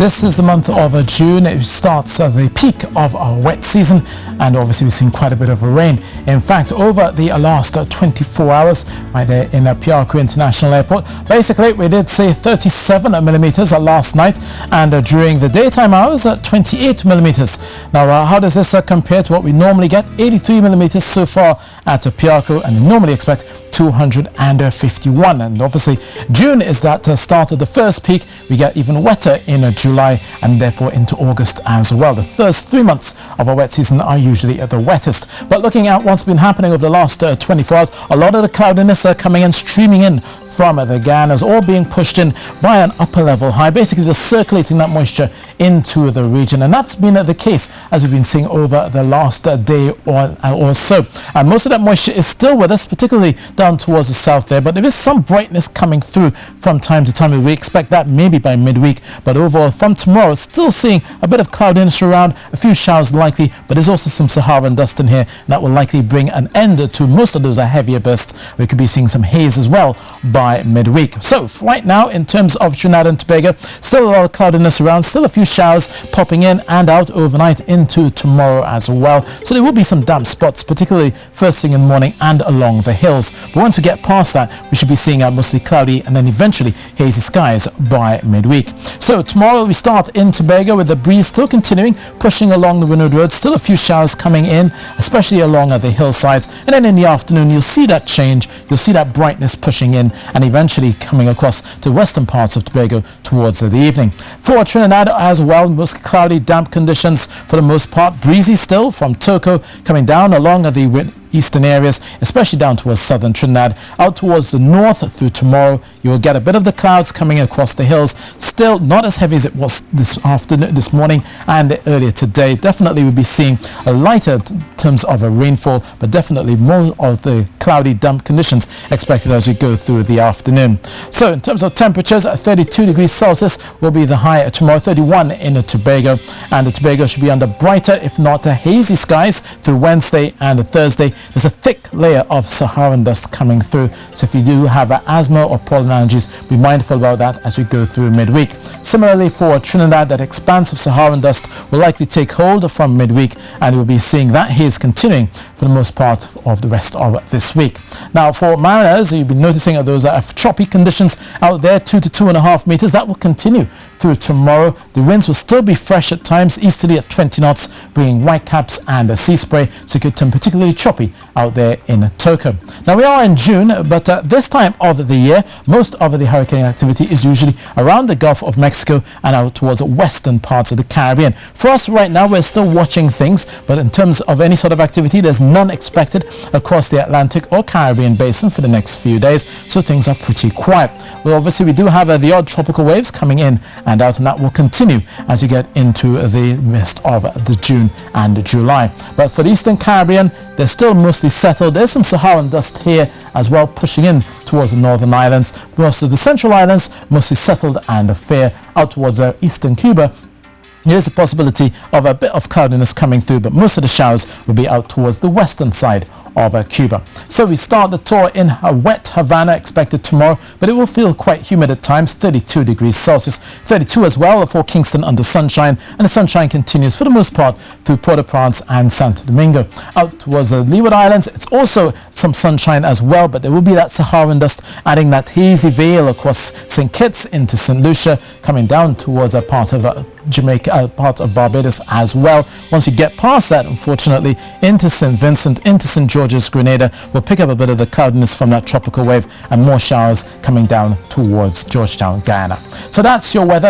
This is the month of June. It starts the peak of our wet season, and obviously we've seen quite a bit of rain. In fact, over the last 24 hours right there in Piarco International Airport, basically we did see 37 millimeters last night, and during the daytime hours 28 millimeters. Now how does this compare to what we normally get? 83 millimeters so far at Piarco, and we normally expect 251. And obviously June is that start of the first peak. We get even wetter in July and therefore into August as well. The first 3 months of our wet season are usually at the wettest. But looking at what's been happening over the last 24 hours, a lot of the cloudiness coming in, streaming in from the Guyanas, all being pushed in by an upper level high, basically just circulating that moisture into the region. And that's been the case as we've been seeing over the last day or so. And most of that moisture is still with us, particularly down towards the south there, but there is some brightness coming through from time to time. We expect that maybe by midweek, but overall from tomorrow still seeing a bit of cloudiness around, a few showers likely, but there's also some Saharan dust in here, and that will likely bring an end to most of those heavier bursts. We could be seeing some haze as well by midweek. So right now in terms of Trinidad and Tobago, still a lot of cloudiness around, still a few showers popping in and out overnight into tomorrow as well. So there will be some damp spots, particularly first thing in the morning and along the hills. But once we get past that, we should be seeing mostly cloudy and then eventually hazy skies by midweek. So tomorrow we start in Tobago with the breeze still continuing, pushing along the windward road, still a few showers coming in, especially along the hillsides. And then in the afternoon, you'll see that change. You'll see that brightness pushing in and eventually coming across to western parts of Tobago towards the evening. For Trinidad as well, mostly cloudy, damp conditions for the most part. Breezy still from Turco coming down along the eastern areas, especially down towards southern Trinidad. Out towards the north through tomorrow, you will get a bit of the clouds coming across the hills. Still not as heavy as it was this morning and earlier today. Definitely we'll be seeing a lighter in terms of a rainfall, but definitely more of the cloudy, damp conditions expected as we go through the afternoon. So in terms of temperatures, 32 degrees Celsius will be the high tomorrow, 31 in the Tobago, and the Tobago should be under brighter, if not hazy skies through Wednesday and Thursday. There's a thick layer of Saharan dust coming through, so if you do have asthma or pollen allergies, be mindful about that as we go through midweek. Similarly for Trinidad, that expanse of Saharan dust will likely take hold from midweek, and we'll be seeing that haze continuing for the most part of the rest of this week. Now for mariners, you'll be noticing those choppy conditions out there, 2 to 2.5 meters. That will continue through tomorrow. The winds will still be fresh at times, easterly at 20 knots, bringing whitecaps and sea spray, so it could turn particularly choppy out there in Turco. Now we are in June, but this time of the year, most of the hurricane activity is usually around the Gulf of Mexico and out towards the western parts of the Caribbean. For us right now, we're still watching things, but in terms of any sort of activity, there's none expected across the Atlantic or Caribbean basin for the next few days, so things are pretty quiet. Well, obviously we do have the odd tropical waves coming in and out, and that will continue as we get into the rest of the June and July. But for the Eastern Caribbean, they're still mostly settled. There's some Saharan dust here as well, pushing in towards the northern islands. Most of the central islands mostly settled and fair. Out towards eastern Cuba, there's a possibility of a bit of cloudiness coming through, but most of the showers will be out towards the western side of Cuba. So we start the tour in a wet Havana expected tomorrow, but it will feel quite humid at times, 32 degrees Celsius, 32 as well for Kingston under sunshine, and the sunshine continues for the most part through Port-au-Prince and Santo Domingo. Out towards the Leeward Islands, it's also some sunshine as well, but there will be that Saharan dust adding that hazy veil across St. Kitts into St. Lucia, coming down towards a part of Jamaica, part of Barbados as well. Once you get past that, unfortunately, into St. Vincent, into St. George's, Grenada, we'll pick up a bit of the cloudiness from that tropical wave and more showers coming down towards Georgetown, Guyana. So that's your weather.